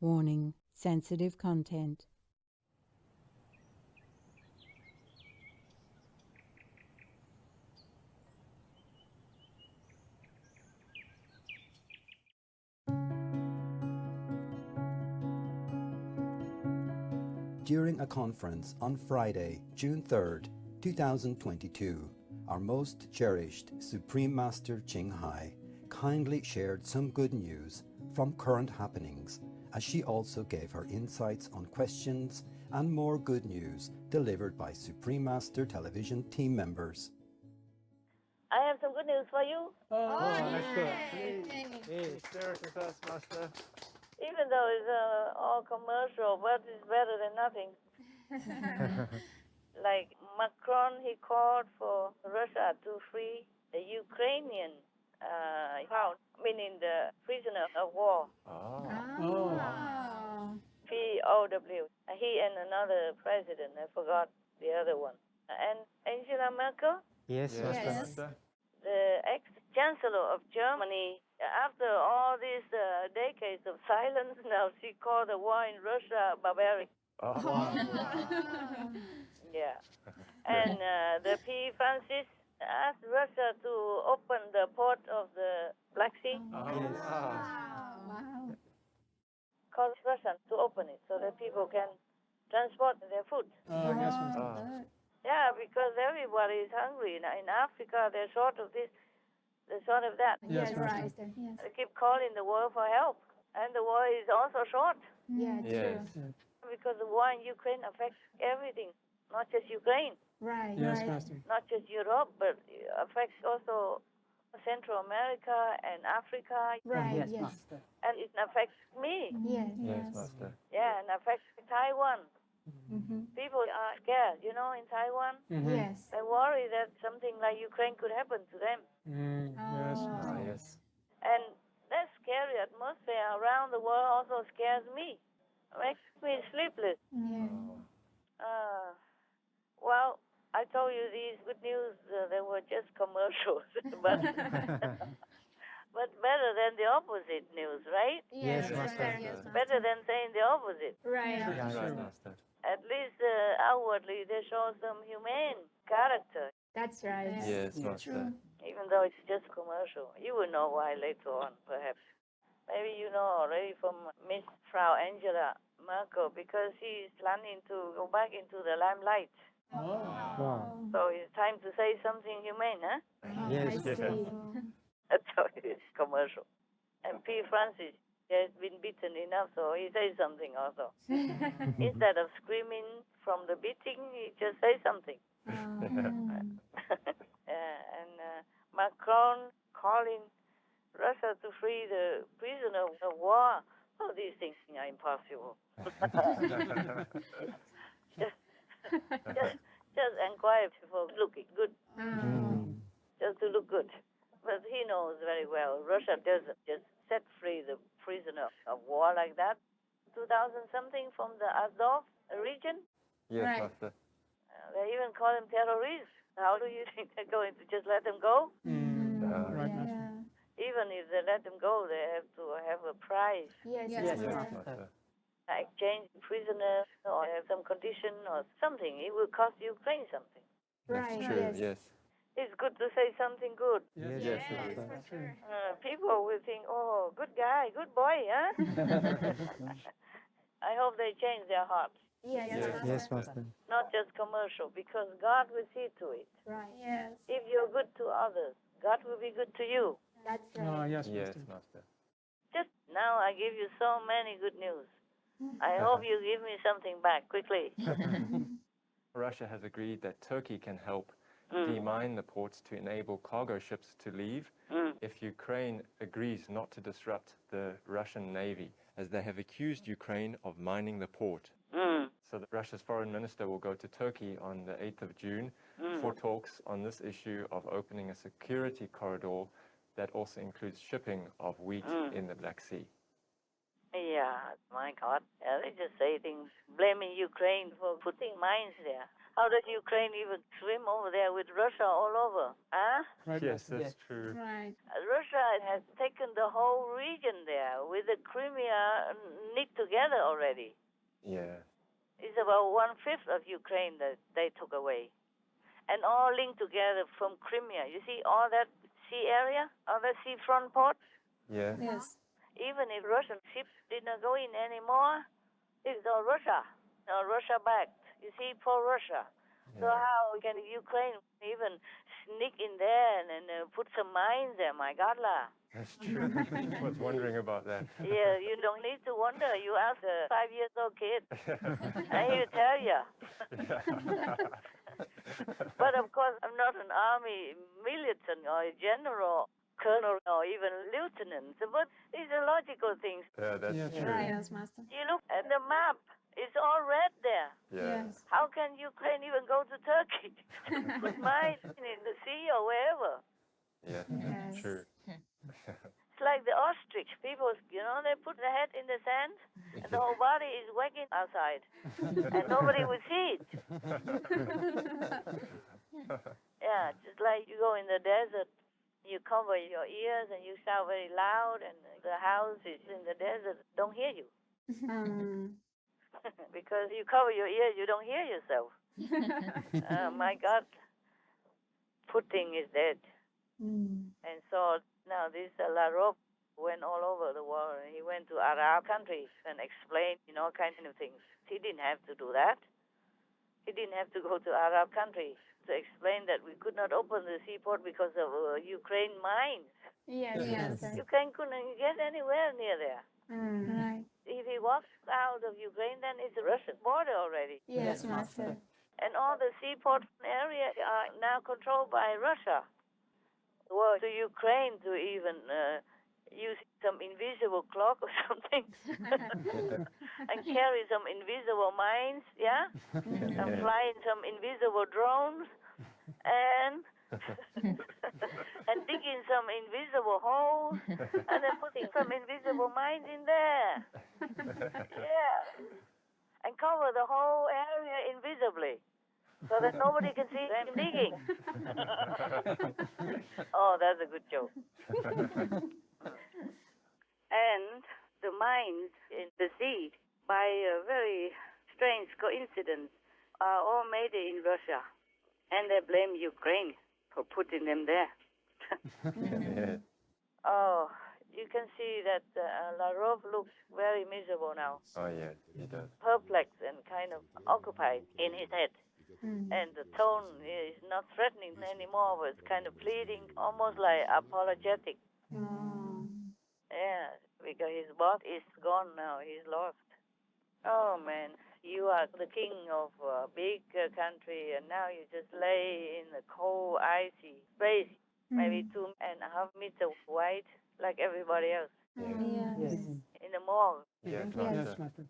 Warning: sensitive content. During a conference on Friday, June 3rd, 2022, our most cherished Supreme Master Ching Hai kindly shared some good news from current happenings, as she also gave her insights on questions and more good news delivered by Supreme Master television team members. I have some good news for you. That's good. Please share it with us, Master. Even though it's all commercial, but it's better than nothing. Like Macron, he called for Russia to free the Ukrainian crowd, meaning the prisoner of war. POW. He and another president, I forgot the other one. And Angela Merkel, Yes, Master. the ex-chancellor of Germany, after all these decades of silence, now she called the war in Russia barbaric. Yeah. And the P. Francis asked Russia to open the port of the Black Sea. Called Russia to open it so that people can transport their food. Yes, Master. Yeah, because everybody is hungry. In Africa, they're short of this, they're short of that. Yes, Master. They keep calling the world for help. And the war is also short. Yes. Because the war in Ukraine affects everything, not just Ukraine, Yes, Master. not just Europe, but it affects also Central America and Africa. Yes, Master. And it affects me. Yes, Master. Yeah, and affects Taiwan. People are scared, in Taiwan. Yes. They worry that something like Ukraine could happen to them. Yes, Master. Yes. And that scary atmosphere around the world also scares me. Makes me sleepless. Well, I told you these good news, they were just commercials, but better than the opposite news, right? Yes, Master. Better than saying the opposite. Right. Yes, Master. At least outwardly they show some humane character, That's right. Yes, Master. even though it's just commercial. You will know why later on, perhaps. Maybe you know already from Miss Frau Angela Merkel, because she is planning to go back into the limelight. Wow. So it's time to say something humane, huh? Yes, I see. That's how it's commercial. And P. Francis has been beaten enough, so he says something also. Instead of screaming from the beating, he just says something. And Macron calling Russia to free the prisoner of war. Oh, these things are impossible. just inquire for looking good, just to look good. But he knows very well Russia doesn't just set free the prisoner of war like that. 2,000-something from the Azov region. Yes, Master. They even call them terrorists. How do you think they're going to just let them go? Right, Yeah. Even if they let them go, they have to have a price. Yes. Yes, Master. Exchange prisoners or have some condition or something. It will cost Ukraine something. Right. That's true. Yes. Yes. It's good to say something good. Yes, Master. People will think, oh, good guy, good boy, huh? I hope they change their hearts. Yes. Yes, Master. Not just commercial, because God will see to it. Right. Yes. If you're good to others, God will be good to you. That's right. Yes, Master. Just now I give you so many good news. I hope you give me something back quickly. Russia has agreed that Turkey can help demine the ports to enable cargo ships to leave if Ukraine agrees not to disrupt the Russian Navy, as they have accused Ukraine of mining the port. So that Russia's foreign minister will go to Turkey on the 8th of June for talks on this issue of opening a security corridor that also includes shipping of wheat in the Black Sea. Yeah, my God. They just say things, blaming Ukraine for putting mines there. How does Ukraine even swim over there with Russia all over? Huh? Right, Yes, Master. that's true. Right. Russia has taken the whole region there with the Crimea knit together already. Yeah. It's about 1/5 of Ukraine that they took away. And all linked together from Crimea. You see all that sea area, all that seafront ports? Yeah. Yes. Even if Russian ships did not go in anymore, it's all Russia, all Russia-backed. You see, for Russia. So Yeah. how can Ukraine even sneak in there and put some mines there? My God, lah. That's true. I was wondering about that. Yeah, you don't need to wonder. You ask a 5-year-old kid, and he'll tell you. But of course, I'm not an army militant or a general, colonel, or even lieutenant. But these are logical things. Yeah, that's Yeah, true. Right. Yes, Master. You look at the map; it's all red there. Yeah. Yes. How can Ukraine even go to Turkey? Put mines in the sea or wherever. Yeah, Yes. that's true. It's like the ostrich. People, they put their head in the sand, and the whole body is wagging outside, and nobody will see it. Yeah, just like you go in the desert, you cover your ears and you shout very loud, and the houses in the desert don't hear you. Because you cover your ears, you don't hear yourself. My God, Putin is dead. And so now this Lavrov went all over the world. He went to Arab countries and explained, all kinds of things. He didn't have to do that. He didn't have to go to Arab countries to explain that we could not open the seaport because of Ukraine mines. Yes. Yes. Ukraine couldn't get anywhere near there. Right. If he walks out of Ukraine, then it's a Russian border already. Yes, Master. And all the seaport areas are now controlled by Russia. Well, to Ukraine to even use some invisible clock or something and carry some invisible mines, yeah? And fly in some invisible drones and and dig in some invisible holes and then putting some invisible mines in there. Yeah. And cover the whole area invisibly so that nobody can see them digging. Oh, that's a good joke. And the mines in the sea, by a very strange coincidence, are all made in Russia. And they blame Ukraine for putting them there. Yeah. Oh, you can see that Lavrov looks very miserable now, Oh, yeah, he does. perplexed and kind of occupied in his head. And the tone is not threatening anymore, but it's kind of pleading, almost like apologetic. Yeah, because his boss is gone now. He's lost. Oh, man, you are the king of a big country, and now you just lay in the cold, icy space, maybe 2.5 meters wide, like everybody else. Yes. In the morgue, Yes, Yes, Master. Master.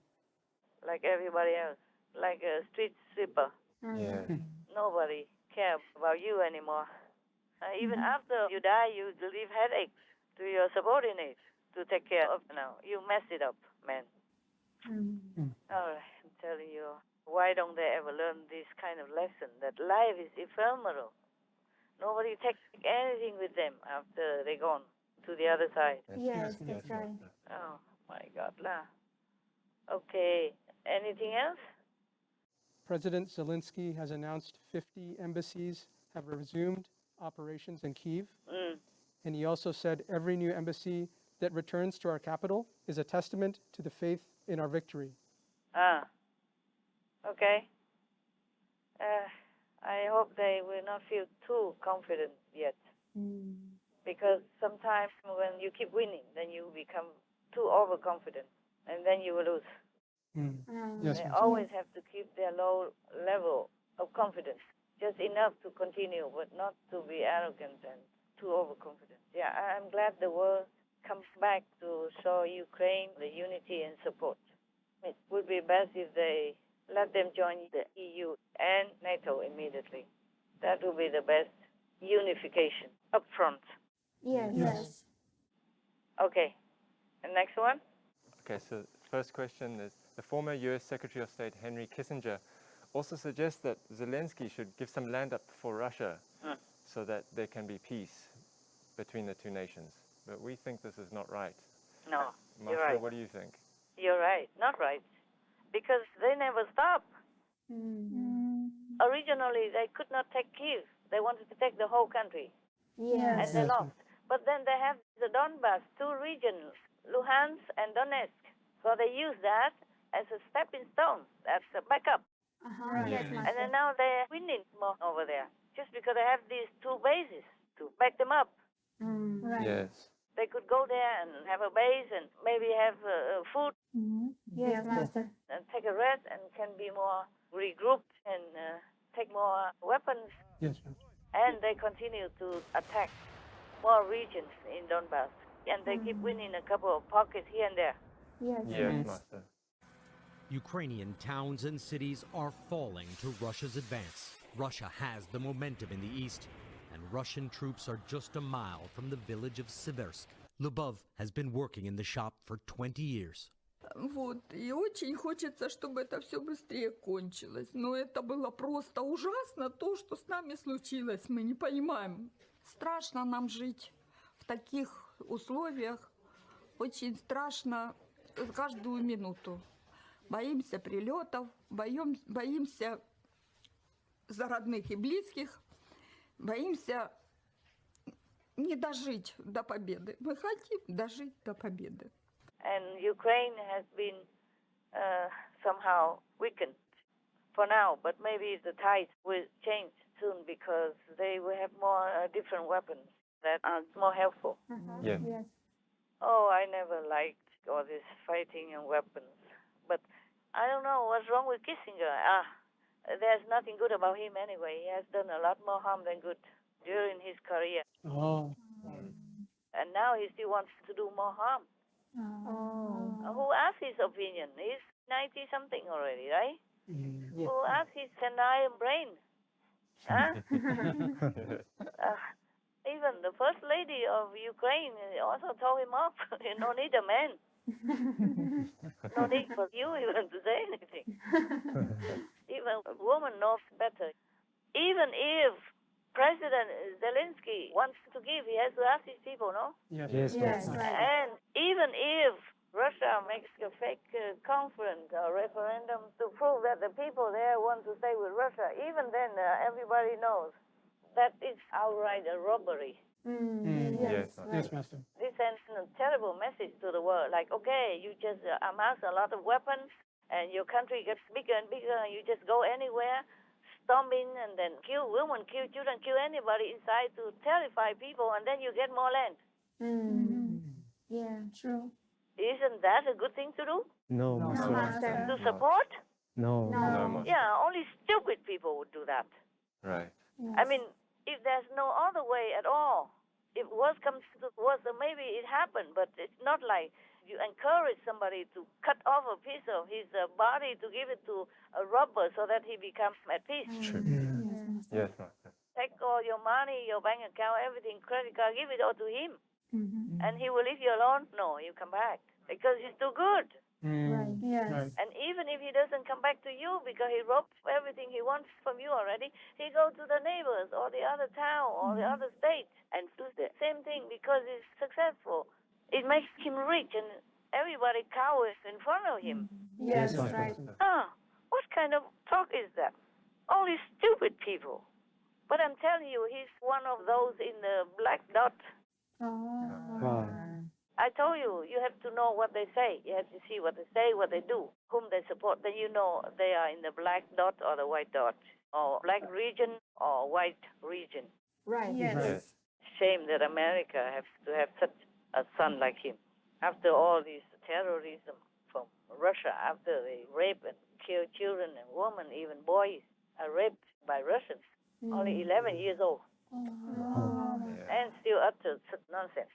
like everybody else, like a street sweeper. Yeah. Nobody cares about you anymore. Even after you die, you leave headaches to your subordinates to take care of. Now you mess it up, man. All right, I'm telling you, why don't they ever learn this kind of lesson that life is ephemeral? Nobody takes anything with them after they're gone to the other side. Yes, that's right. Oh my God, lah. Okay, anything else? President Zelensky has announced 50 embassies have resumed operations in Kyiv. And he also said every new embassy that returns to our capital is a testament to the faith in our victory. Okay. I hope they will not feel too confident yet. Because sometimes when you keep winning, then you become too overconfident, and then you will lose. Yes, They Master. always have to keep their low level of confidence, just enough to continue, but not to be arrogant and too overconfident. Yeah, I'm glad the world comes back to show Ukraine the unity and support. It would be best if they let them join the EU and NATO immediately. That would be the best unification up front. Yes. Okay, and next one? Okay, so the first question is, the former US Secretary of State Henry Kissinger also suggests that Zelensky should give some land up for Russia so that there can be peace between the two nations. But we think this is not right. No, Master, you're right. what do you think? You're right, not right. Because they never stop. Originally, they could not take Kyiv. They wanted to take the whole country. And Yes. they lost. But then they have the Donbas, two regions, Luhansk and Donetsk. So they use that as a stepping stone. That's a backup. Yes, And Master. then now they're winning more over there. Just because they have these two bases to back them up. Right. Yes. They could go there and have a base and maybe have food Yes, Master. and take a rest and can be more regrouped and take more weapons. Yes, Master. And they continue to attack more regions in Donbass. And they keep winning a couple of pockets here and there. Yes. Yes, Master. Ukrainian towns and cities are falling to Russia's advance. Russia has the momentum in the east, and Russian troops are just a mile from the village of Siversk. Lubov has been working in the shop for 20 years. Вот, и очень хочется, чтобы это все быстрее кончилось. Но это было просто ужасно, то, что с нами случилось. Мы не понимаем. Страшно нам жить в таких условиях. Очень страшно каждую минуту. Боимся прилетов, боимся за родных и близких, боимся не дожить до победы. Мы хотим дожить до победы. And Ukraine has been somehow weakened for now, but maybe the tide will change soon because they will have more different weapons that are more helpful. Yes. Yes. Oh, I never liked all this fighting and weapons. But I don't know what's wrong with Kissinger. There's nothing good about him anyway. He has done a lot more harm than good during his career. Oh. And now he still wants to do more harm. Who asked his opinion? He's 90-something already, right? Who asked his iron brain? Huh? Even the first lady of Ukraine also told him off. You don't need a man. No need for you even to say anything. Even a woman knows better. Even if President Zelensky wants to give, he has to ask his people, no? Yes. Yes, right. And even if Russia makes a fake conference or referendum to prove that the people there want to stay with Russia, even then everybody knows that it's outright a robbery. Yes, Yes, Master. This sends a terrible message to the world, like, okay, you just amass a lot of weapons and your country gets bigger and bigger and you just go anywhere, storm in and then kill women, kill children, kill anybody inside to terrify people, and then you get more land. Yeah, true. Isn't that a good thing to do? No, No, Master. Master. To support? No, Master. Yeah, only stupid people would do that. Right. I mean, if there's no other way at all, if worse comes to worse, then maybe it happened, but it's not like you encourage somebody to cut off a piece of his body to give it to a robber so that he becomes at peace. True. Yes, Master. Take all your money, your bank account, everything, credit card, give it all to him. And he will leave you alone? No, you come back. Because he's too good. Right. Yes. Right. And even if he doesn't come back to you because he robbed everything he wants from you already, he goes to the neighbors or the other town or the other state and do the same thing because he's successful. It makes him rich and everybody cowers in front of him. Yes, Master. right. What kind of talk is that? Only stupid people. But I'm telling you, he's one of those in the black dot. Wow. I told you, you have to know what they say. You have to see what they say, what they do, whom they support. Then you know they are in the black dot or the white dot, or black region or white region. Right. Yes. Shame that America has to have such a son like him. After all this terrorism from Russia, after they rape and kill children and women, even boys are raped by Russians, only 11 years old, and still utter such nonsense.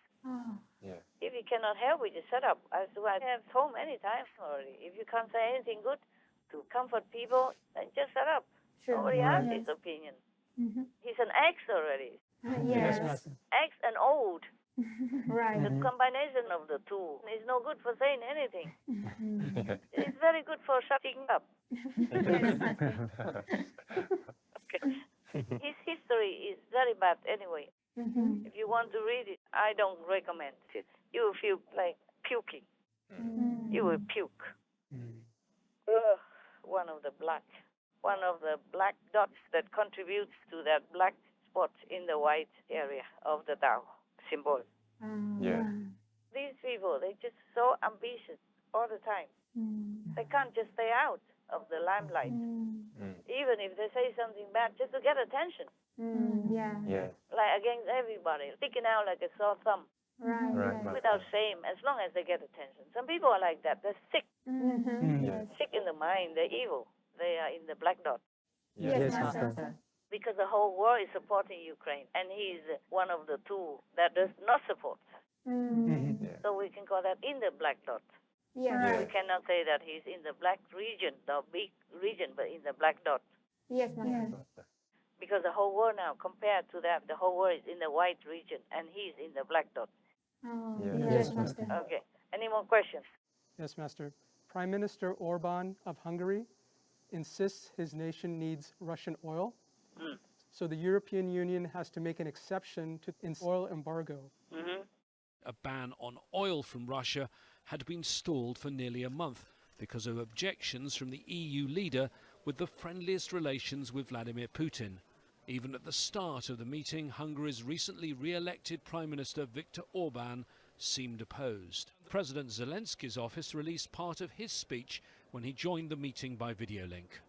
Yeah. If you cannot help it, you shut up. As I have told many times already, if you can't say anything good to comfort people, then just shut up. Sure. Nobody has his opinion. He's an ex already. Yes, Yes. Master. Ex and old. Right. The combination of the two is no good for saying anything. It's very very good for shutting up. Okay. His history is very bad anyway. If you want to read it, I don't recommend it. You will feel like puking. You will puke. One of the black dots that contributes to that black spot in the white area of the Tao symbol. Yeah. These people, they're just so ambitious all the time. They can't just stay out of the limelight. Even if they say something bad, just to get attention. Yeah. Like against everybody, sticking out like a sore thumb. Right. Without shame, as long as they get attention. Some people are like that. They're sick. Sick in the mind. They're evil. They are in the black dot. Yes, Master. Because the whole world is supporting Ukraine. And he's one of the two that does not support. So we can call that in the black dot. Yes. We cannot say that he's in the black region, the big region, but in the black dot. Yes, Master. Because the whole world now, compared to that, the whole world is in the white region, and he's in the black dot. Yes, Master. Okay. Any more questions? Yes, Master. Prime Minister Orban of Hungary insists his nation needs Russian oil. So the European Union has to make an exception to an oil embargo. A ban on oil from Russia had been stalled for nearly a month because of objections from the EU leader with the friendliest relations with Vladimir Putin. Even at the start of the meeting, Hungary's recently re-elected Prime Minister Viktor Orban seemed opposed. President Zelensky's office released part of his speech when he joined the meeting by video link.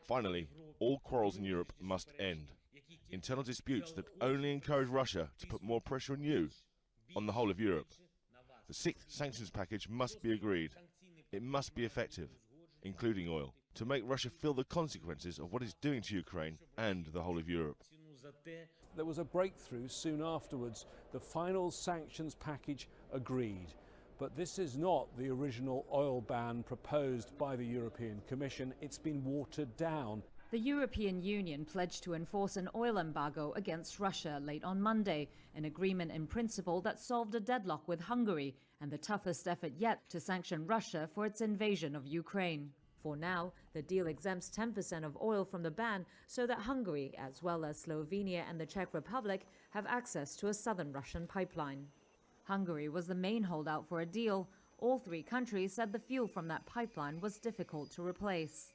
Finally, all quarrels in Europe must end. Internal disputes that only encourage Russia to put more pressure on you, on the whole of Europe. The sixth sanctions package must be agreed. It must be effective, including oil, to make Russia feel the consequences of what it's doing to Ukraine and the whole of Europe. There was a breakthrough soon afterwards. The final sanctions package agreed. But this is not the original oil ban proposed by the European Commission. It's been watered down. The European Union pledged to enforce an oil embargo against Russia late on Monday, an agreement in principle that solved a deadlock with Hungary and the toughest effort yet to sanction Russia for its invasion of Ukraine. For now, the deal exempts 10% of oil from the ban so that Hungary, as well as Slovenia and the Czech Republic, have access to a southern Russian pipeline. Hungary was the main holdout for a deal. All three countries said the fuel from that pipeline was difficult to replace.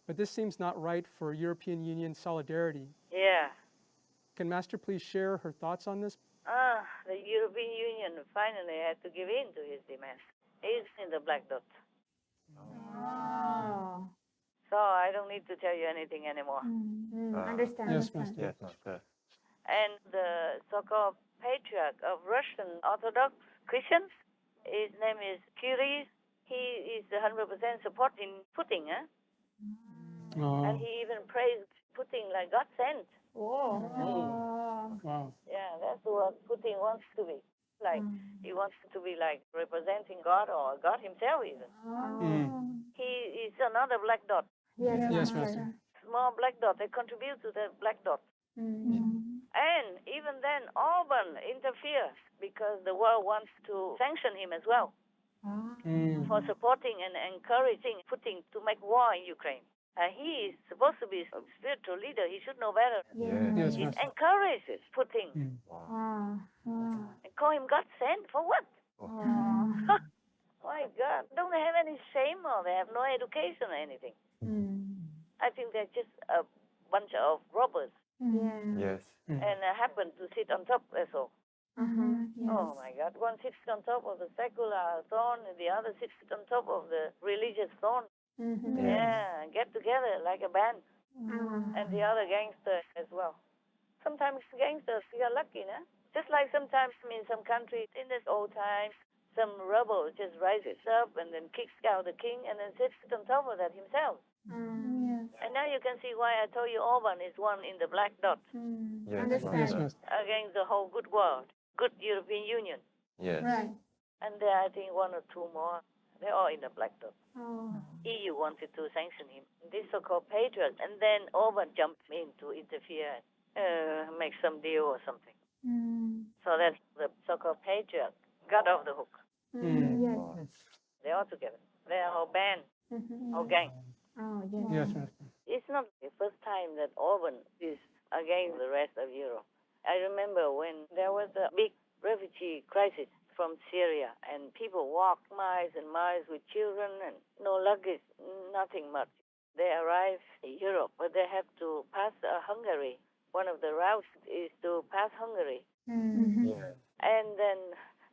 But this seems not right for European Union solidarity. Yeah. Can Master please share her thoughts on this? The European Union finally had to give in to his demands. He's in the black dot. So I don't need to tell you anything anymore. Understand. Yes, Master. Yes, Master. And the so-called patriarch of Russian Orthodox Christians, his name is Kirill. He is 100% supporting Putin, and he even praised Putin like God sent. Wow. Yeah, that's what Putin wants to be. Like, he wants to be like representing God or God himself even. He is another black dot. Yes, Master. Small black dot, they contribute to the black dot. And even then, Orban interferes because the world wants to sanction him as well for supporting and encouraging Putin to make war in Ukraine. He is supposed to be a spiritual leader. He should know better. Yes, He Master. encourages Putin and call him God sent for what? My God, don't they have any shame or they have no education or anything? I think they're just a bunch of robbers. Yes. And happen to sit on top, that's all. Oh my God, one sits on top of the secular throne and the other sits on top of the religious throne. Yeah, get together like a band. And the other gangster as well. Sometimes gangsters, you are lucky, no? Just like sometimes in some countries, in this old times, some rebel just rises up and then kicks out the king and then sits on top of that himself. And now you can see why I told you Orban is one in the black dot Yes, Yes, Master. Master. against the whole good world, good European Union. Yes. And there I think one or two more, they're all in the black dot. EU wanted to sanction him, this so-called patriot, and then Orban jumped in to interfere, make some deal or something. So that's the so-called patriot got off the hook. Yes. They're all together. They're a whole band, whole gang. Oh, yes. Yes, Master. It's not the first time that Orban is against the rest of Europe. I remember when there was a big refugee crisis from Syria, and people walked miles and miles with children and no luggage, nothing much. They arrived in Europe, but they have to pass Hungary. One of the routes is to pass Hungary. Yeah. And then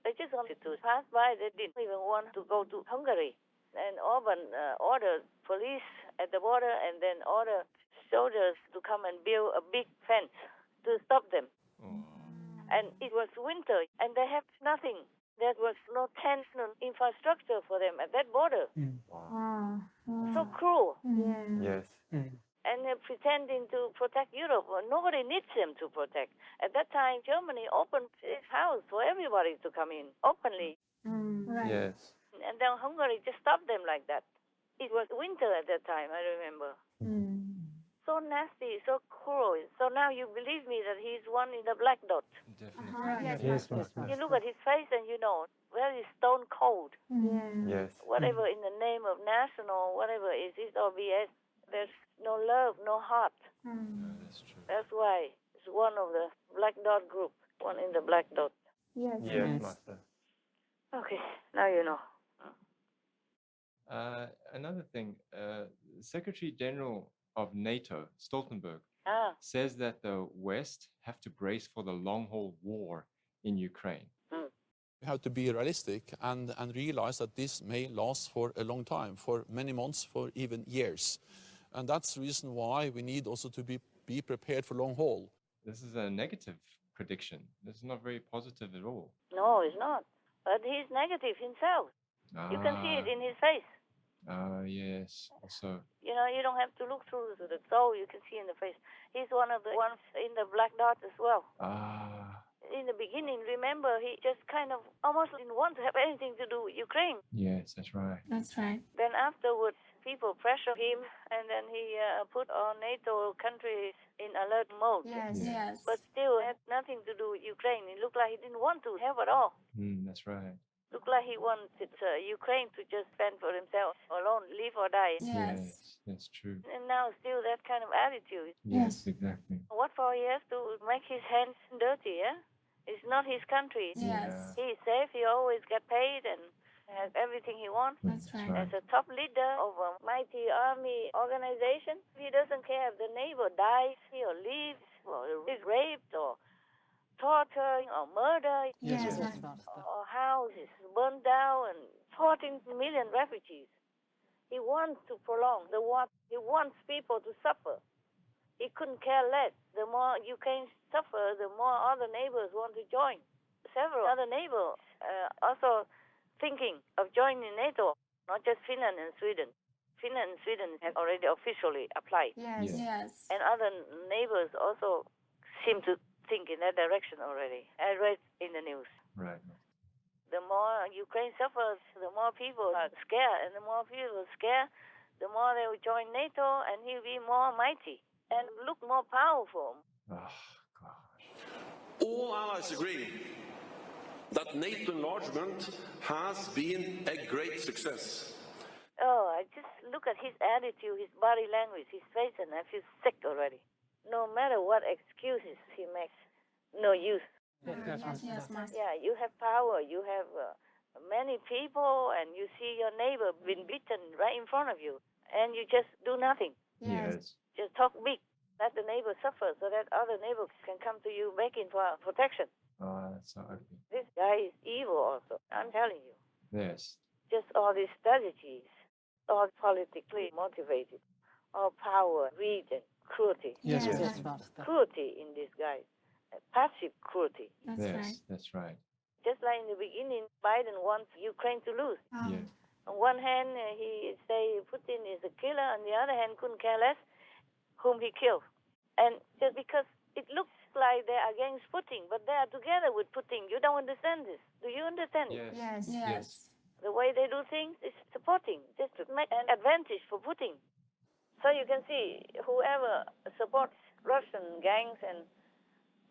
they just wanted to pass by. They didn't even want to go to Hungary. And Orban ordered police at the border and then ordered soldiers to come and build a big fence to stop them. And it was winter, and they have nothing. There was no tents, no infrastructure for them at that border. So cruel. Yes. And they're pretending to protect Europe. Well, nobody needs them to protect. At that time, Germany opened its house for everybody to come in openly. Right. Yes. And then Hungary just stopped them like that. It was winter at that time, I remember. So nasty, so cruel. So now you believe me that he's one in the black dot. Definitely. Yes, Master. You look at his face and you know, very stone cold. Yes. Whatever in the name of national, whatever is it or BS, there's no love, no heart. That's true. That's why it's one of the black dot group, one in the black dot. Yes. Yes, Master. Okay, now you know. Another thing, Secretary General of NATO, Stoltenberg, Ah, says that the West have to brace for the long-haul war in Ukraine. We have to be realistic and realize that this may last for a long time, for many months, for even years. And that's the reason why we need also to be prepared for long haul. This is a negative prediction. This is not very positive at all. no, it's not. But he's negative himself. You can see it in his face. Yes. Also, You know, you don't have to look through the soul. You can see in the face. He's one of the ones in the black dot as well. In the beginning, remember, he just kind of almost didn't want to have anything to do with Ukraine. yes, that's right. That's right. Then afterwards, people pressured him, and then he put all NATO countries in alert mode. Yes. But still had nothing to do with Ukraine. It looked like he didn't want to have at all. That's right. Looked like he wanted Ukraine to just fend for himself alone, live or die. Yes, that's true. And now still that kind of attitude. Yes, exactly. What for he has to make his hands dirty, yeah? It's not his country. Yes. He's safe, he always get paid and has everything he wants. That's right. As a top leader of a mighty army organization, he doesn't care if the neighbor dies or leaves or is raped or tortured or murdered Yes. or houses burned down and 14 million refugees. He wants to prolong the war. He wants people to suffer. He couldn't care less. The more Ukraine suffer, the more other neighbors want to join. Several other neighbors also thinking of joining NATO, not just Finland and Sweden. Finland and Sweden have already officially applied. Yes. And other neighbors also seem to think in that direction already. I read in the news. Right. The more Ukraine suffers, the more people are scared. And the more people are scared, the more they will join NATO and he'll be more mighty and look more powerful. Oh, gosh. All allies agree that NATO enlargement has been a great success. Oh, I just look at his attitude, his body language, his face, and I feel sick already. No matter what excuses he makes, no use. Yes, Master. Yeah, you have power, you have many people, and you see your neighbor being beaten right in front of you, and you just do nothing. Yes. Just talk big. Let the neighbor suffer so that other neighbors can come to you begging for protection. Oh, that's so ugly. This guy is evil also, I'm telling you. Yes. Just all these strategies, all politically motivated, all power, greed, and cruelty. Yes. Cruelty in this guy, passive cruelty. That's right. That's right. Just like in the beginning, Biden wants Ukraine to lose. Yes. On one hand, he say Putin is a killer. On the other hand, couldn't care less whom he killed. And just because it looks like they're against Putin, but they are together with Putin. You don't understand this. Do you understand it? Yes. The way they do things is supporting, just to make an advantage for Putin. So you can see whoever supports Russian gangs and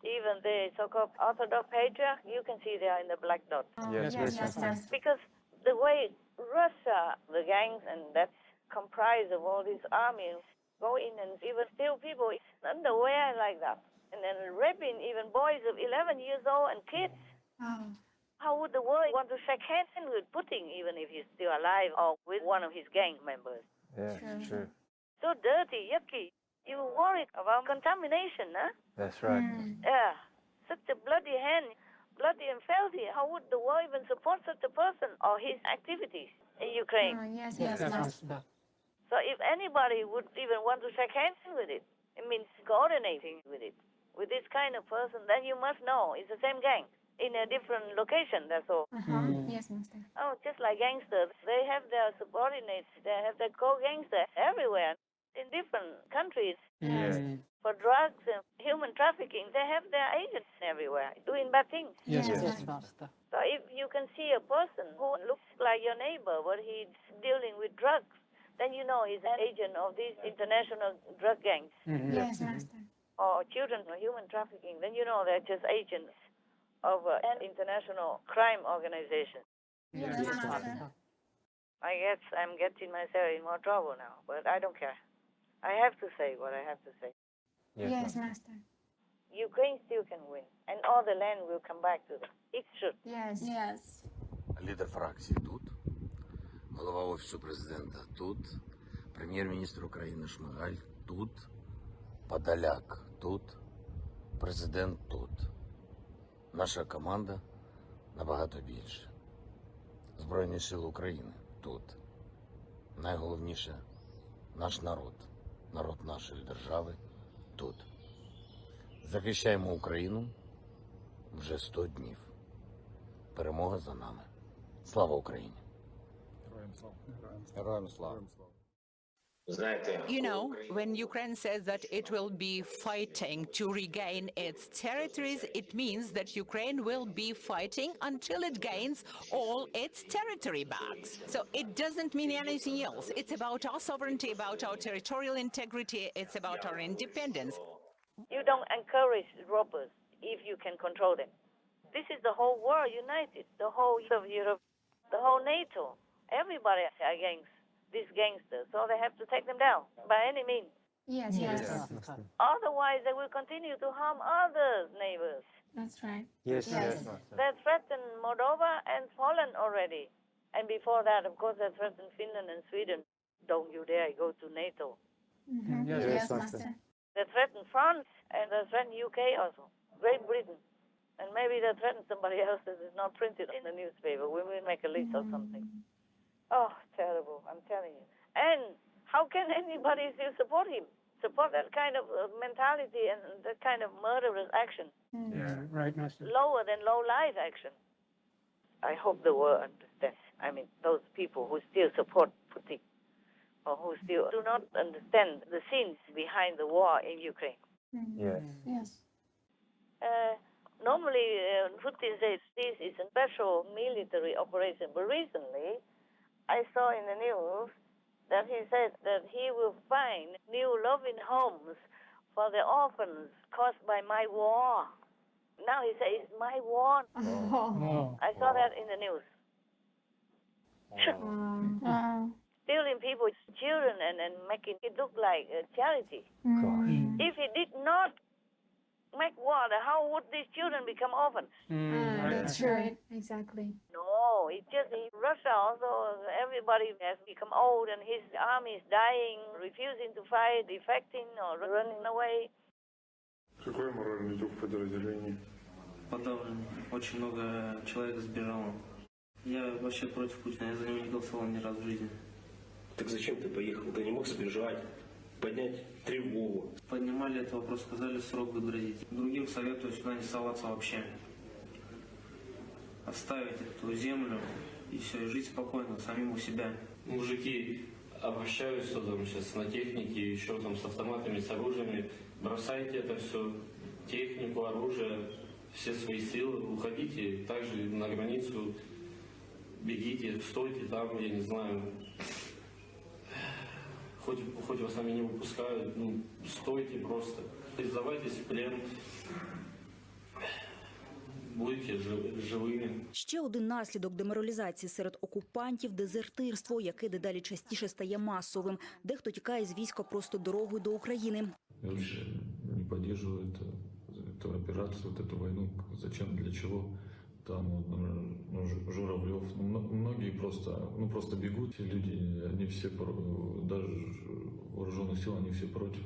Even the so-called Orthodox patriarch, you can see they are in the black dot. Yes, Master. Because the way Russia, the gangs, and that's comprised of all these armies, go in and even steal people underwear like that. And then raping even boys of 11 years old and kids. Oh. How would the world want to shake hands with Putin, even if he's still alive, or with one of his gang members? Yeah, true. So dirty, yucky. You worry about contamination, huh? That's right. Yeah. Such a bloody hand, bloody and filthy. How would the world even support such a person or his activities in Ukraine? Yes, Master. So if anybody would even want to shake hands with it, it means coordinating with it, with this kind of person, then you must know it's the same gang in a different location, that's all. Yes, Master. Oh, just like gangsters. They have their subordinates, they have their co-gangsters everywhere in different countries. Yes. For drugs and human trafficking, they have their agents everywhere doing bad things. Yes, Master. So if you can see a person who looks like your neighbor, but he's dealing with drugs, then you know he's an agent of these international drug gangs. Yes, Master. Or children or human trafficking, then you know they're just agents of an international crime organization. Yes, Master. I guess I'm getting myself in more trouble now, but I don't care. I have to say what I have to say. Yes, Master. Ukraine still can win, and all the land will come back to them. It should. Yes. Yes. Лідер фракції тут, голова Офісу президента тут, прем'єр-міністр України Шмигаль тут, Подоляк тут, президент тут. Наша команда набагато більше. Збройні сили України тут. Найголовніше – наш народ, народ нашої держави тут. Захищаємо Україну вже 100 днів. Перемога за нами. Слава Україні! Героям слава! You know, when Ukraine says that it will be fighting to regain its territories, it means that Ukraine will be fighting until it gains all its territory back. So it doesn't mean anything else. It's about our sovereignty, about our territorial integrity, it's about our independence. You don't encourage robbers if you can control them. This is the whole world united, the whole of Europe, the whole NATO. Everybody is against these gangsters, so they have to take them down by any means. Yes, yes. Otherwise, they will continue to harm other neighbors. That's right. Yes. They threatened Moldova and Poland already. And before that, of course, they threatened Finland and Sweden. Don't you dare go to NATO. Yes, Master. They threatened France, and they threatened UK also, Great Britain. And maybe they threatened somebody else that is not printed in the newspaper. We will make a list or something. Oh, terrible, I'm telling you. And how can anybody still support him? Support that kind of mentality and that kind of murderous action? Yeah, right, Master. Lower than low-life action. I hope the world understands. I mean, those people who still support Putin or who still do not understand the scenes behind the war in Ukraine. Yes. Normally, Putin says this is a special military operation, but recently I saw in the news that he said that he will find new loving homes for the orphans caused by my war. Now he says, it's my war. I saw that in the news. Stealing people's children and making it look like a charity. If he did not make war, how would these children become orphans? That's right. Exactly. No, it's just in Russia also, everybody has become old and his army is dying, refusing to fight, defecting or running away. Какой моральный дух подразделения? Подавлен. Очень много человек сбежало. Я вообще против Путина, я за него не голосовал ни разу в жизни. Так зачем ты поехал? Ты не мог сбежать, поднять тревогу? Поднимали этот вопрос, сказали, срок будет грозить. Другим советую сюда не соваться вообще. Оставить эту землю и все, и жить спокойно, самим у себя. Мужики обращаются там сейчас на технике, еще там с автоматами, с оружиями. Бросайте это все, технику, оружие, все свои силы, уходите также на границу, бегите, стойте там, я не знаю. Хоть вас сами не выпускают, ну, стойте просто. Сдавайтесь в плен, будете живыми. Ще один наслідок деморалізації серед окупантів – дезертирство, яке дедалі частіше стає масовим. Дехто тікає з війська просто дорогою до України. Я вообще не поддерживаю эту операцию, эту войну. Зачем, для чего? Там Журавлев, многие просто бегут. Все люди, они все, даже вооруженных сил, они все против.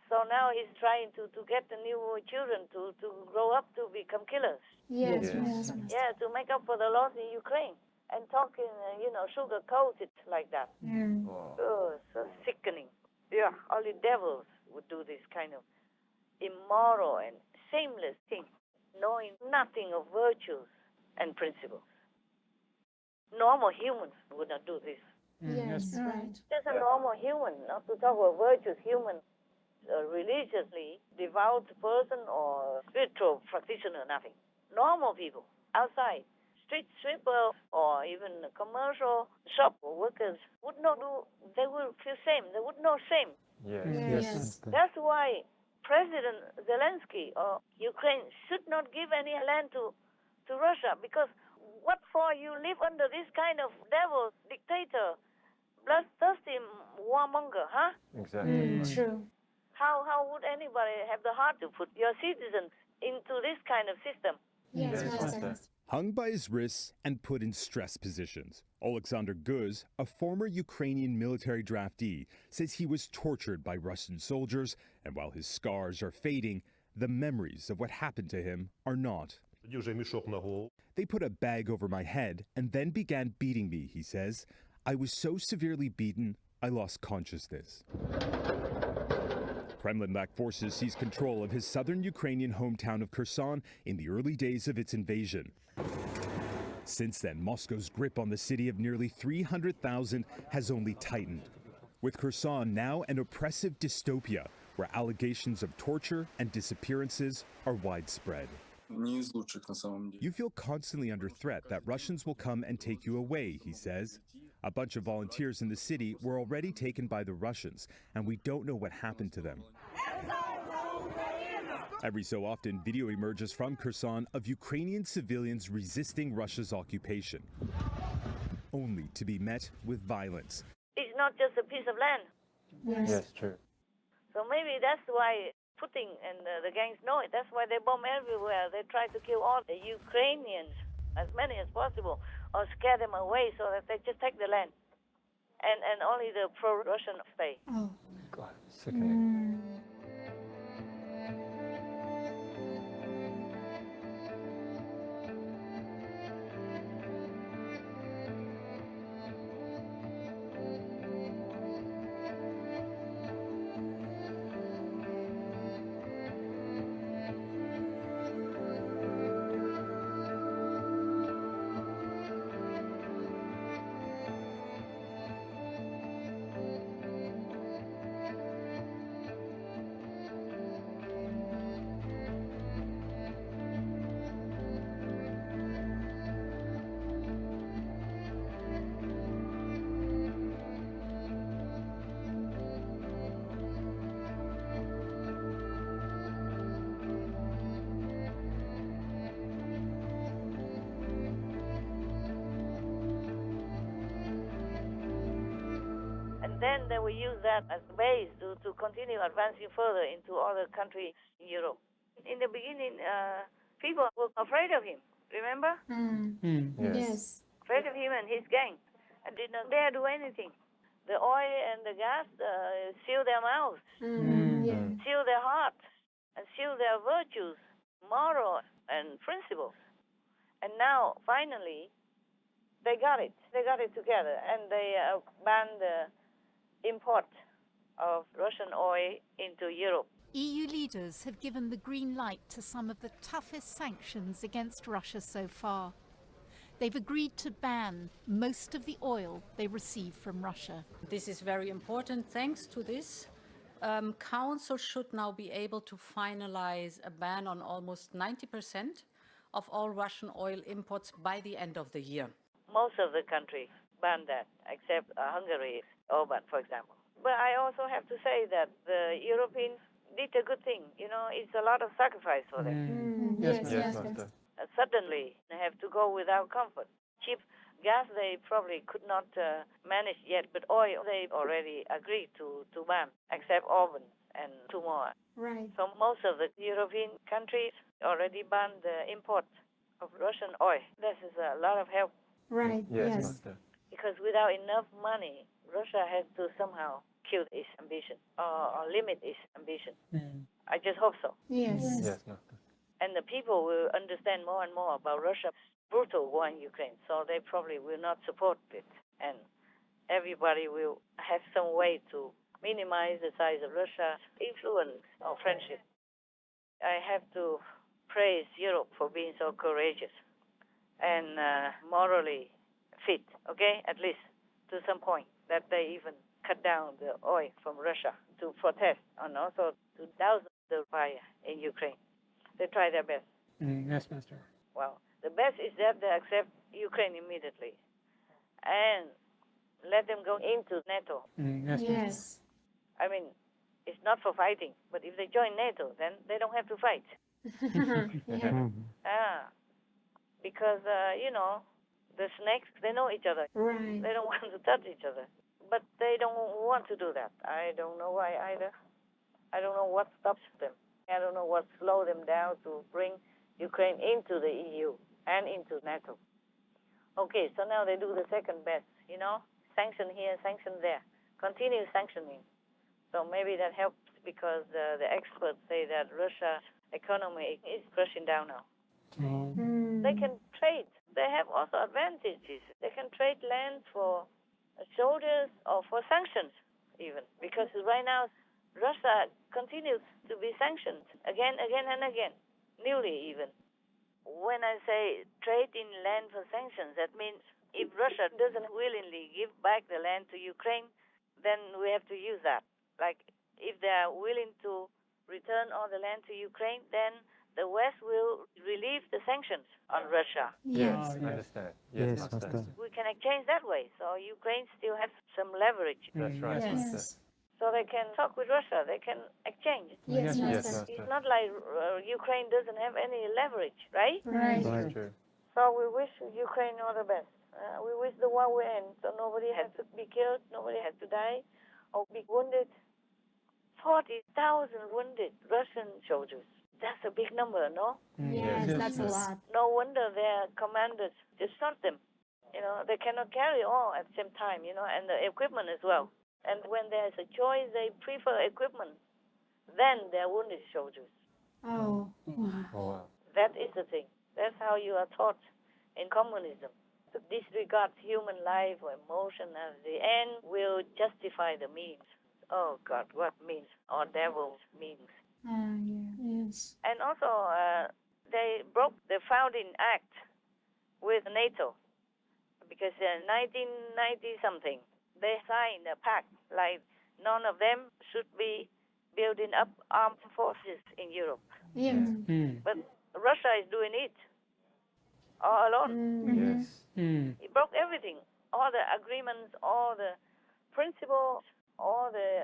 So now he's trying to get the new children to grow up to become killers. Yes. Yeah, to make up for the loss in Ukraine. And talking, sugar-coated like that. Oh, so sickening. Yeah, only devils would do this kind of immoral and shameless thing, knowing nothing of virtues and principles. Normal humans would not do this. Yes, right. Just a normal human, not to talk about virtuous human, religiously devout person or spiritual practitioner, nothing. Normal people outside, street sweeper or even commercial shop workers would not do, they will feel shame, they would know shame. Yes. That's why President Zelensky of Ukraine should not give any land to Russia, because what for you live under this kind of devil, dictator, bloodthirsty warmonger, huh? Exactly. True. How would anybody have the heart to put your citizens into this kind of system? Yes, Master. Hung by his wrists and put in stress positions, Oleksandr Guz, a former Ukrainian military draftee, says he was tortured by Russian soldiers, and while his scars are fading, the memories of what happened to him are not. They put a bag over my head and then began beating me, he says. I was so severely beaten, I lost consciousness. Kremlin-backed forces seized control of his southern Ukrainian hometown of Kherson in the early days of its invasion. Since then, Moscow's grip on the city of nearly 300,000 has only tightened, with Kherson now an oppressive dystopia where allegations of torture and disappearances are widespread. You feel constantly under threat that Russians will come and take you away, he says. A bunch of volunteers in the city were already taken by the Russians, and we don't know what happened to them. Every so often, video emerges from Kherson of Ukrainian civilians resisting Russia's occupation, only to be met with violence. It's not just a piece of land. Yes, true. So maybe that's why Putin and the gangs know it. That's why they bomb everywhere. They try to kill all the Ukrainians, as many as possible, or scare them away so that they just take the land. And only the pro-Russian stay. Oh. God, sickening. Then they will use that as a base to continue advancing further into other countries in Europe. In the beginning, people were afraid of him, remember? Yes. Afraid of him and his gang, and did not dare do anything. The oil and the gas seal their mouths, seal their heart, and seal their virtues, moral and principles. And now, finally, they got it. They got it together, and they banned the import of Russian oil into Europe. EU leaders have given the green light to some of the toughest sanctions against Russia so far. They've agreed to ban most of the oil they receive from Russia. This is very important. Thanks to this, Council should now be able to finalize a ban on almost 90% of all Russian oil imports by the end of the year. Most of the countries banned that, except Hungary, Orban, for example. But I also have to say that the Europeans did a good thing. You know, it's a lot of sacrifice for them. Yes. suddenly have to go without comfort. Cheap gas they probably could not manage yet, but oil they already agreed to ban, except Orban and two more. Right. So most of the European countries already banned the import of Russian oil. This is a lot of help. Right. Yes, Yes. Master. Because without enough money, Russia has to somehow kill its ambition or limit its ambition. I just hope so. Yes. Yes, Master. And the people will understand more and more about Russia's brutal war in Ukraine, so they probably will not support it. And everybody will have some way to minimize the size of Russia's influence or friendship. I have to praise Europe for being so courageous and morally fit, okay, at least to some point, that they even cut down the oil from Russia to protest and also to douse the fire in Ukraine. They try their best. Yes, Master. Well, the best is that they accept Ukraine immediately and let them go into NATO. Yes, Master. Yes. I mean, it's not for fighting, but if they join NATO, then they don't have to fight. Yeah. Because, you know, the snakes, they know each other. Right. They don't want to touch each other. But they don't want to do that. I don't know why either. I don't know what stops them. I don't know what slowed them down to bring Ukraine into the EU and into NATO. Okay, so now they do the second best, you know, sanction here, sanction there. Continue sanctioning. So maybe that helps because the experts say that Russia's economy is crashing down now. They can trade. They have also advantages. They can trade land for soldiers or for sanctions even. Because right now, Russia continues to be sanctioned again and again, newly even. When I say trade in land for sanctions, that means if Russia doesn't willingly give back the land to Ukraine, then we have to use that. Like if they are willing to return all the land to Ukraine, then the West will relieve the sanctions on Russia. Yes, I understand. Yes, Master. We can exchange that way, so Ukraine still has some leverage. That's right, Master. So they can talk with Russia, they can exchange. Yes, Yes, Master. It's Master. not like Ukraine doesn't have any leverage, right? Right. That's true. So we wish Ukraine all the best. We wish the war will end, so nobody has to be killed, nobody has to die or be wounded. 40,000 wounded Russian soldiers. That's a big number, no? Yes, that's a lot. No wonder their commanders just shot them. You know, they cannot carry all at the same time, you know, and the equipment as well. And when there's a choice, they prefer equipment than their wounded soldiers. Oh. Wow. Oh, wow. That is the thing. That's how you are taught in communism. To disregard human life or emotion at the end will justify the means. Oh, God, what means? Or devil's means. Yes. And also, they broke the founding act with NATO because in 1990-something, they signed a pact like none of them should be building up armed forces in Europe. Yeah. But Russia is doing it all alone. Yes. It broke everything, all the agreements, all the principles, all the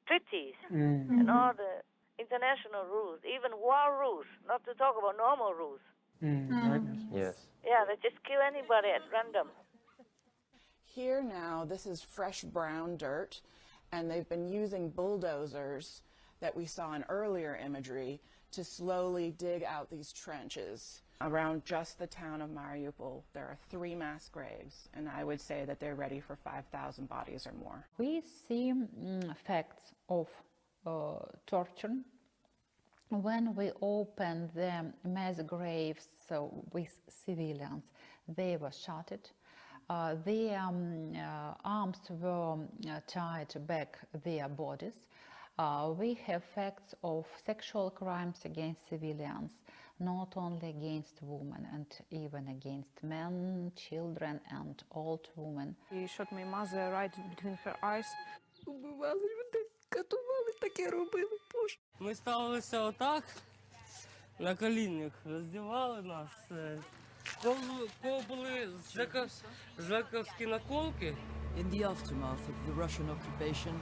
treaties, and all the international rules, even war rules, not to talk about normal rules. Yes. Yeah, they just kill anybody at random. Here now, this is fresh brown dirt, and they've been using bulldozers that we saw in earlier imagery to slowly dig out these trenches. Around just the town of Mariupol, there are 3 mass graves, and I would say that they're ready for 5,000 bodies or more. We see facts of torture when we open the mass graves with civilians. They were shot. Their arms were tied back their bodies. We have facts of sexual crimes against civilians, not only against women, and even against men, children, and old women. He shot my mother right between her eyes. Убивали людей, катували, таке робили, Боже. Ми ставилися отак, на колінах, роздівали нас. Кого були зековські наколки. In the aftermath of the Russian occupation,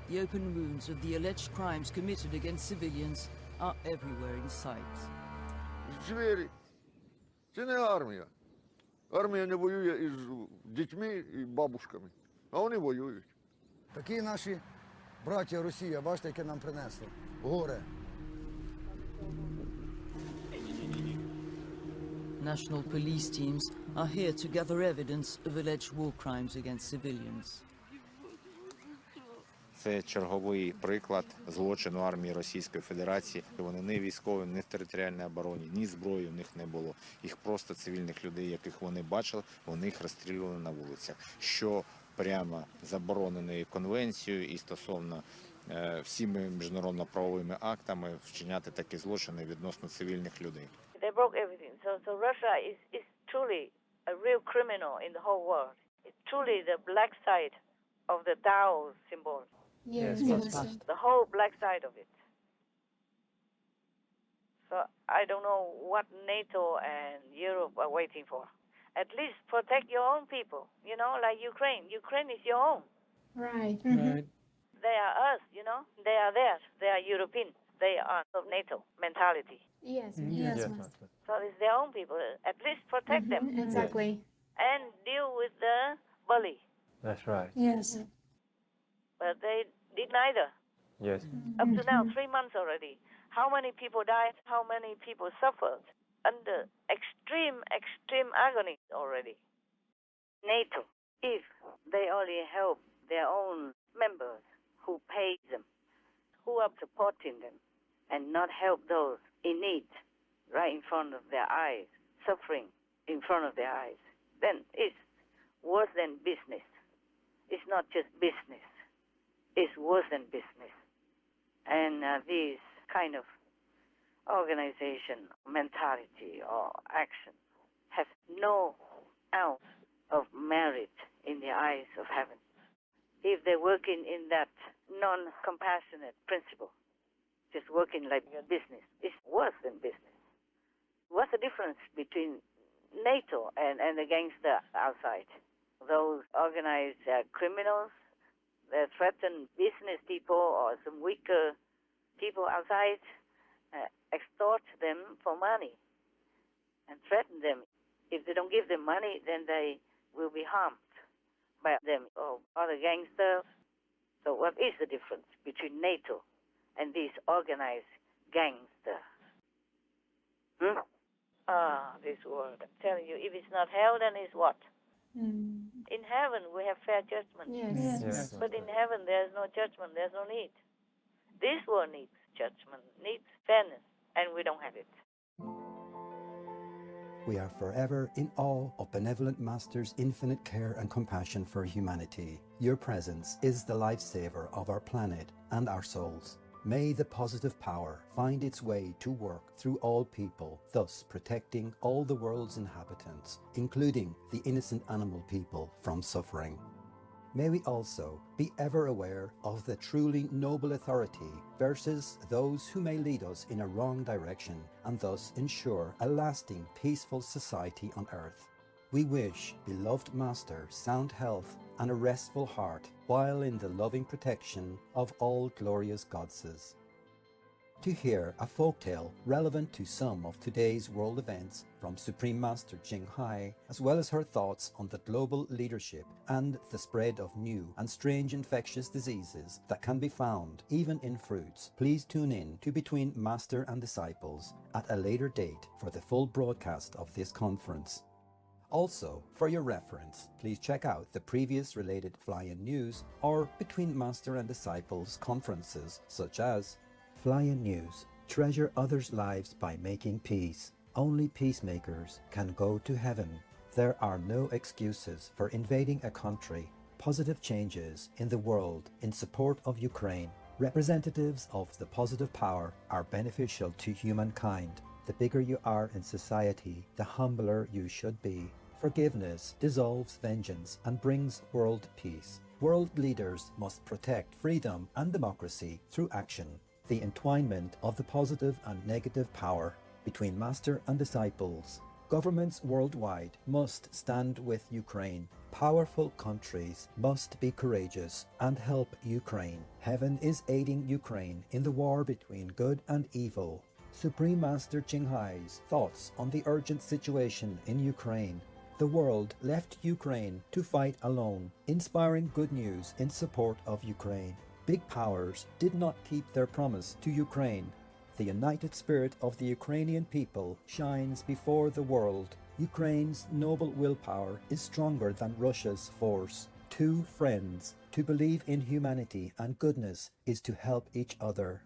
the open wounds of the alleged crimes committed against civilians are everywhere in sight. Звери Це не армія. Армія не воює із дітьми і бабушками, а вони воюють. Такі наші браття Росія, бачите, яке нам принесли. Горе. National police teams are here to gather evidence of alleged war crimes against civilians. Це черговий приклад злочину армії Російської Федерації. Вони не військові, не в територіальній обороні, ні зброї у них не було. Їх просто цивільних людей, яких вони бачили, вони їх розстрілювали на вулицях. Що прямо заборонено конвенцією і стосовно всіми міжнародно-правовими актами вчиняти такі злочини відносно цивільних людей. They broke everything. So Russia is truly a real criminal in the whole world. It's truly the black side of the Tao symbol. Yes. The whole black side of it. So I don't know what NATO and Europe are waiting for. At least protect your own people, you know, like Ukraine. Ukraine is your own. Right. They are us, you know. They are theirs. They are European. They are of NATO mentality. Yes. So it's their own people. At least protect them. Exactly. And deal with the bully. That's right. Yes. But they did neither. Yes. Up to now, 3 months already. How many people died? How many people suffered under extreme agony already? NATO, if they only help their own members who pay them, who are supporting them, and not help those in need right in front of their eyes, suffering in front of their eyes, then it's worse than business. It's not just business. It's worse than business. And this kind of organization, mentality, or action has no ounce of merit in the eyes of heaven. If they're working in that non-compassionate principle, just working like a business, it's worse than business. What's the difference between NATO and the gangster outside? Those organized criminals that threaten business people or some weaker people outside, extort them for money and threaten them. If they don't give them money, then they will be harmed by them or other gangsters. So what is the difference between NATO and these organized gangsters? This world. I'm telling you, if it's not hell, then it's what? In heaven, we have fair judgment. Yes. But in heaven, there's no judgment. There's no need. This world needs judgment, needs fairness, and we don't have it. We are forever in awe of Benevolent Master's infinite care and compassion for humanity. Your presence is the lifesaver of our planet and our souls. May the positive power find its way to work through all people, thus protecting all the world's inhabitants, including the innocent animal people, from suffering. May we also be ever aware of the truly noble authority versus those who may lead us in a wrong direction and thus ensure a lasting, peaceful society on earth. We wish beloved Master sound health and a restful heart while in the loving protection of all glorious goddesses. To hear a folktale relevant to some of today's world events from Supreme Master Ching Hai, as well as her thoughts on the global leadership and the spread of new and strange infectious diseases that can be found even in fruits, please tune in to Between Master and Disciples at a later date for the full broadcast of this conference. Also, for your reference, please check out the previous related fly-in news or Between Master and Disciples conferences such as Fly-in News, treasure others' lives by making peace. Only peacemakers can go to heaven. There are no excuses for invading a country. Positive changes in the world in support of Ukraine. Representatives of the positive power are beneficial to humankind. The bigger you are in society, the humbler you should be. Forgiveness dissolves vengeance and brings world peace. World leaders must protect freedom and democracy through action. The entwinement of the positive and negative power between Master and Disciples. Governments worldwide must stand with Ukraine. Powerful countries must be courageous and help Ukraine. Heaven is aiding Ukraine in the war between good and evil. Supreme Master Qinghai's thoughts on the urgent situation in Ukraine. The world left Ukraine to fight alone, inspiring good news in support of Ukraine. Big powers did not keep their promise to Ukraine. The united spirit of the Ukrainian people shines before the world. Ukraine's noble willpower is stronger than Russia's force. Two friends. To believe in humanity and goodness is to help each other.